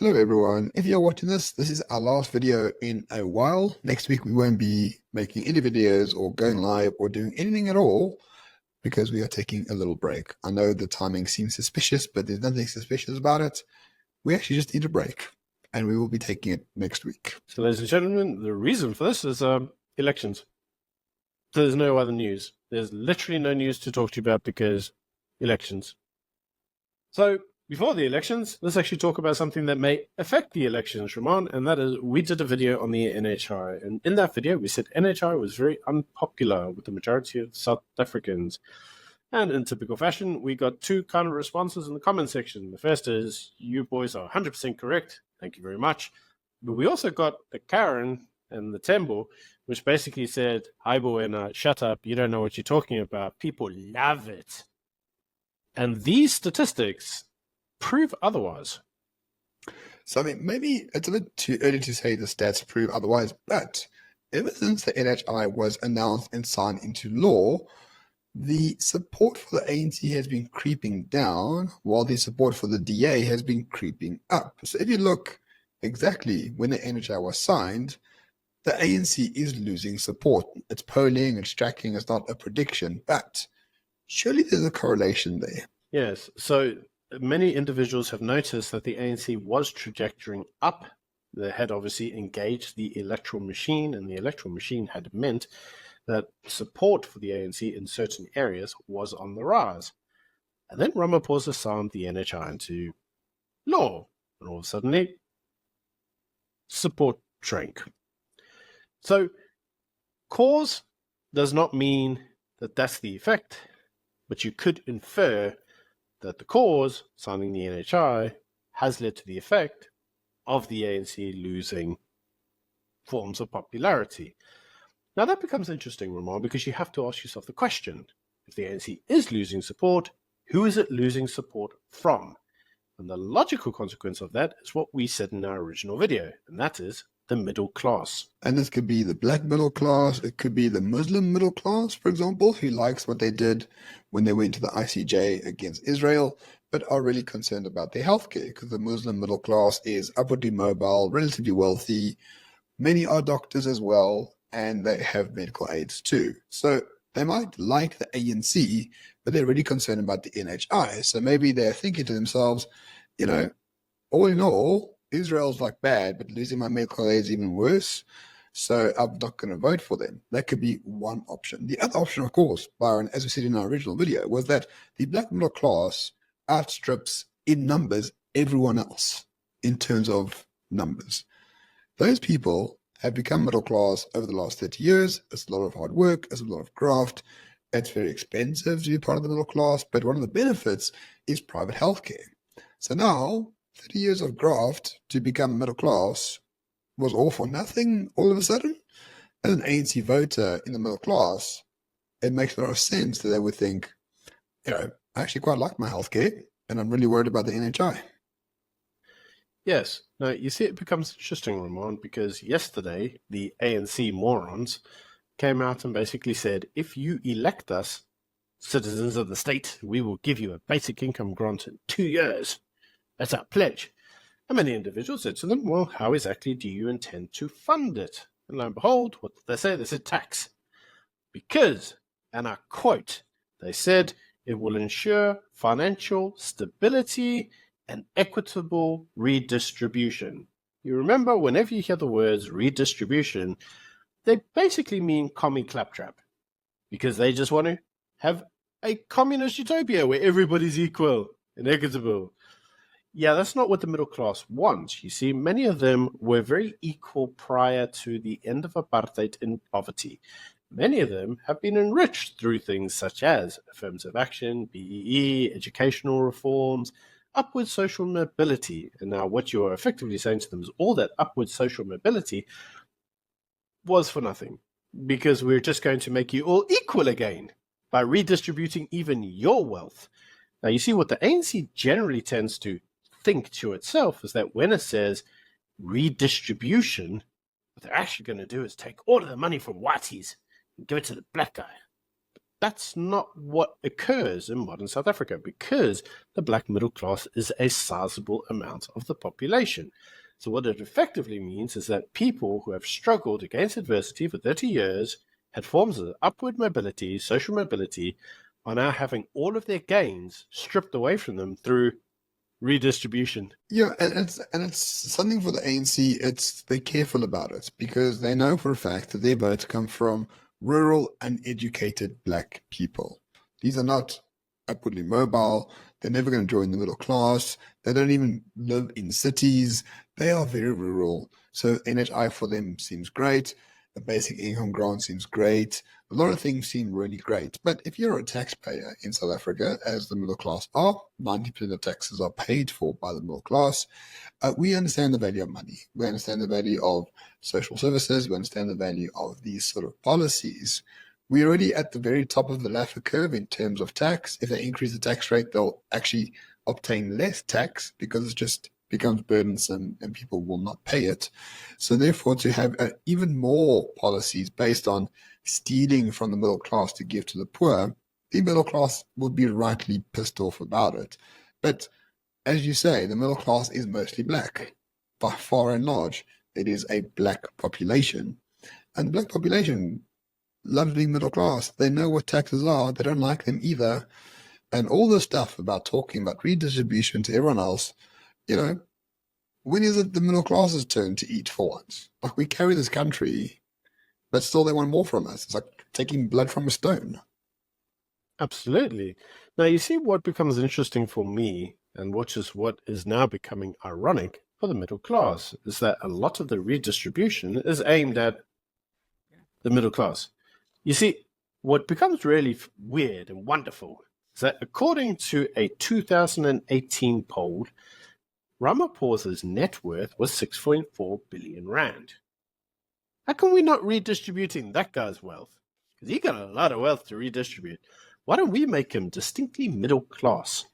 Hello everyone, if you're watching this is our last video in a while. Next week we won't be making any videos or going live or doing anything at all because we are taking a little break. I know the timing seems suspicious, but there's nothing suspicious about it. We actually just need a break and we will be taking it next week. So ladies and gentlemen, the reason for this is elections. There's no other news. There's literally no news to talk to you about because elections. So before the elections, let's actually talk about something that may affect the elections, Ramon, and that is we did a video on the NHI. And in that video, we said NHI was very unpopular with the majority of South Africans. And in typical fashion, we got two kind of responses in the comment section. The first is, you boys are 100% correct. Thank you very much. But we also got the Karen and the Tembo, which basically said, hi, Boena, shut up. You don't know what you're talking about. People love it. And these statistics prove otherwise. So, I mean, maybe it's a bit too early to say the stats prove otherwise, but ever since the NHI was announced and signed into law, the support for the ANC has been creeping down, while the support for the DA has been creeping up. So if you look exactly when the NHI was signed, the ANC is losing support. It's polling, it's tracking, it's not a prediction, but surely there's a correlation there. Yes, so many individuals have noticed that the ANC was trajectorying up. They had obviously engaged the electoral machine, and the electoral machine had meant that support for the ANC in certain areas was on the rise. And then Ramaphosa signed the NHI into law, and all of a sudden, support shrank. So, cause does not mean that that's the effect, but you could infer that the cause, signing the NHI, has led to the effect of the ANC losing forms of popularity. Now that becomes interesting, Ramon, because you have to ask yourself the question, if the ANC is losing support, who is it losing support from? And the logical consequence of that is what we said in our original video, and that is the middle class. And this could be the black middle class, it could be the Muslim middle class, for example, who likes what they did when they went to the ICJ against Israel, but are really concerned about their healthcare, because the Muslim middle class is upwardly mobile, relatively wealthy, many are doctors as well, and they have medical aids too. So they might like the ANC, but they're really concerned about the NHI. So maybe they're thinking to themselves, you know, all in all, Israel's like bad, but losing my medical aid is even worse. So I'm not going to vote for them. That could be one option. The other option, of course, Byron, as we said in our original video, was that the black middle class outstrips in numbers everyone else in terms of numbers. Those people have become middle class over the last 30 years. It's a lot of hard work. It's a lot of graft. It's very expensive to be part of the middle class. But one of the benefits is private healthcare. So now, 30 years of graft to become middle class was all for nothing all of a sudden. As an ANC voter in the middle class, it makes a lot of sense that they would think, you know, I actually quite like my healthcare and I'm really worried about the NHI. Yes. Now, you see, it becomes interesting, Ramon, because yesterday the ANC morons came out and basically said, if you elect us, citizens of the state, we will give you a basic income grant in 2 years. That's our pledge. And many individuals said to them, well, how exactly do you intend to fund it? And lo and behold, what did they say? They said tax. Because, and I quote, they said, it will ensure financial stability and equitable redistribution. You remember, whenever you hear the words redistribution, they basically mean commie claptrap, because they just want to have a communist utopia where everybody's equal and equitable. Yeah, that's not what the middle class wants. You see, many of them were very equal prior to the end of apartheid in poverty. Many of them have been enriched through things such as affirmative action, BEE, educational reforms, upward social mobility. And now what you're effectively saying to them is all that upward social mobility was for nothing, because we're just going to make you all equal again by redistributing even your wealth. Now, you see, what the ANC generally tends to think to itself is that when it says redistribution, what they're actually going to do is take all of the money from whiteys and give it to the black guy. that's not what occurs in modern South Africa, because the black middle class is a sizable amount of the population. So what it effectively means is that people who have struggled against adversity for 30 years, had forms of upward mobility, social mobility, are now having all of their gains stripped away from them through redistribution. Yeah, and it's something for the ANC. They're careful about it because they know for a fact that their votes come from rural, uneducated black people. These are not upwardly mobile. They're never going to join the middle class. They don't even live in cities. They are very rural. So NHI for them seems great. The basic income grant seems great. A lot of things seem really great. But if you're a taxpayer in South Africa, as the middle class are, 90% of taxes are paid for by the middle class, we understand the value of money. We understand the value of social services. We understand the value of these sort of policies. We're already at the very top of the Laffer curve in terms of tax. If they increase the tax rate, they'll actually obtain less tax because it just becomes burdensome and people will not pay it. So therefore, to have even more policies based on stealing from the middle class to give to the poor, the middle class would be rightly pissed off about it. But as you say, the middle class is mostly black. By far and large, it is a black population. And the black population loves being middle class. They know what taxes are. They don't like them either. And all this stuff about talking about redistribution to everyone else, when is it the middle class's turn to eat for once? Like, we carry this country, but still they want more from us. It's like taking blood from a stone. Absolutely. Now, you see what becomes interesting for me, and which is what is now becoming ironic for the middle class, is that a lot of the redistribution is aimed at the middle class. You see, what becomes really weird and wonderful is that according to a 2018 poll, Ramaphosa's net worth was 6.4 billion rand. How come we're not redistributing that guy's wealth? Because he got a lot of wealth to redistribute. Why don't we make him distinctly middle class?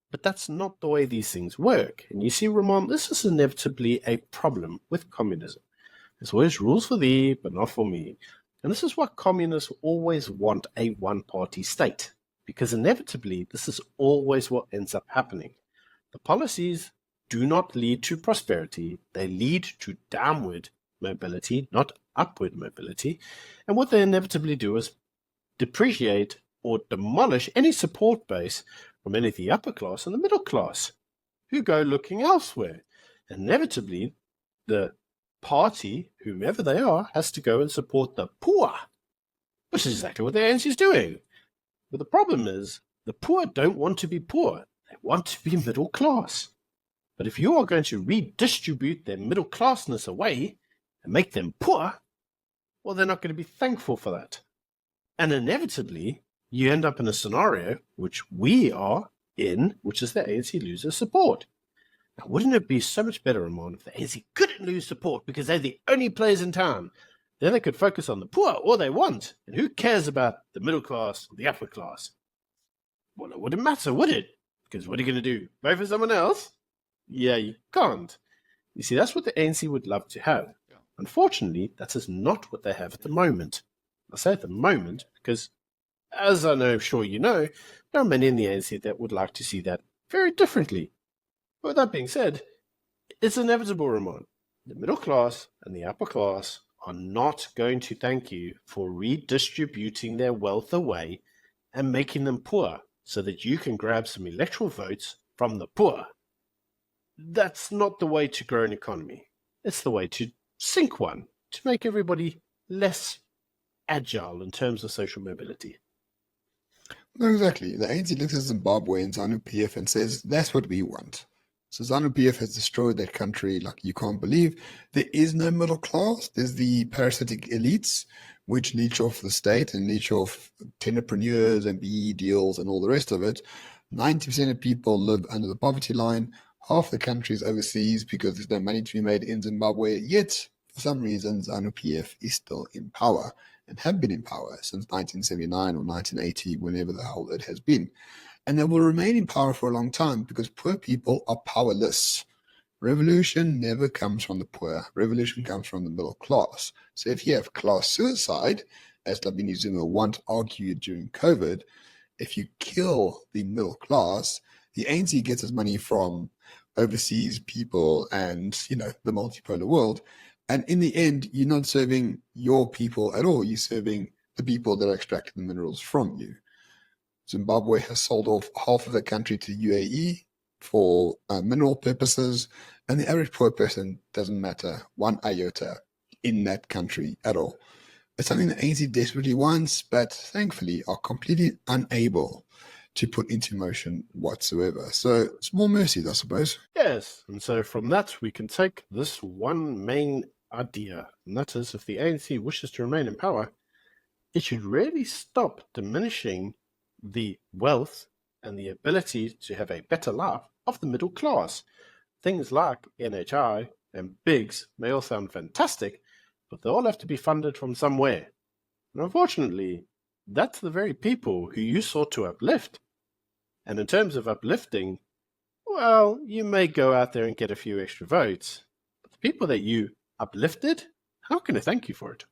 But that's not the way these things work. And you see, Ramon, this is inevitably a problem with communism. There's always rules for thee, but not for me. And this is why communists always want a one-party state, because inevitably this is always what ends up happening. The policies do not lead to prosperity, they lead to downward mobility, not upward mobility. And what they inevitably do is depreciate or demolish any support base from any of the upper class and the middle class, who go looking elsewhere. Inevitably, the party, whomever they are, has to go and support the poor, which is exactly what the ANC is doing. But the problem is, the poor don't want to be poor. They want to be middle class. But if you are going to redistribute their middle classness away and make them poor, well, they're not going to be thankful for that. And inevitably, you end up in a scenario which we are in, which is the ANC loses support. Now, wouldn't it be so much better, Ramon, if the ANC couldn't lose support because they're the only players in town? Then they could focus on the poor all they want. And who cares about the middle class or the upper class? Well, it wouldn't matter, would it? Because what are you going to do? Vote for someone else? Yeah, you can't. You see, that's what the ANC would love to have. Unfortunately, that is not what they have at the moment. I say at the moment because, as I know, sure you know, there are many in the ANC that would like to see that very differently. But with that being said, it's inevitable, Ramon. The middle class and the upper class are not going to thank you for redistributing their wealth away and making them poor so that you can grab some electoral votes from the poor. That's not the way to grow an economy. It's the way to sink one, to make everybody less agile in terms of social mobility. No, exactly. The ANC looks at Zimbabwe and ZANU-PF and says, that's what we want. So ZANU-PF has destroyed that country like you can't believe. There is no middle class. There's the parasitic elites, which leech off the state and leech off tenderpreneurs and BE deals and all the rest of it. 90% of people live under the poverty line. Half the country is overseas because there's no money to be made in Zimbabwe. Yet, for some reason, ZANU-PF is still in power and have been in power since 1979 or 1980, whenever the hell it has been. And they will remain in power for a long time because poor people are powerless. Revolution never comes from the poor. Revolution comes from the middle class. So if you have class suicide, as Labini Zuma once argued during COVID, if you kill the middle class, the ANC gets its money from overseas people and, the multipolar world. And in the end, you're not serving your people at all. You're serving the people that are extracting the minerals from you. Zimbabwe has sold off half of the country to UAE for mineral purposes, and the average poor person doesn't matter one iota in that country at all. It's something that ANC desperately wants, but thankfully are completely unable to put into motion whatsoever. So small mercies, I suppose. Yes, and so from that we can take this one main idea, and that is if the ANC wishes to remain in power, it should really stop diminishing the wealth and the ability to have a better life of the middle class. Things like NHI and BIGS may all sound fantastic, but they all have to be funded from somewhere. And unfortunately, that's the very people who you sought to uplift. And in terms of uplifting, well, you may go out there and get a few extra votes, but the people that you uplifted, how can I thank you for it?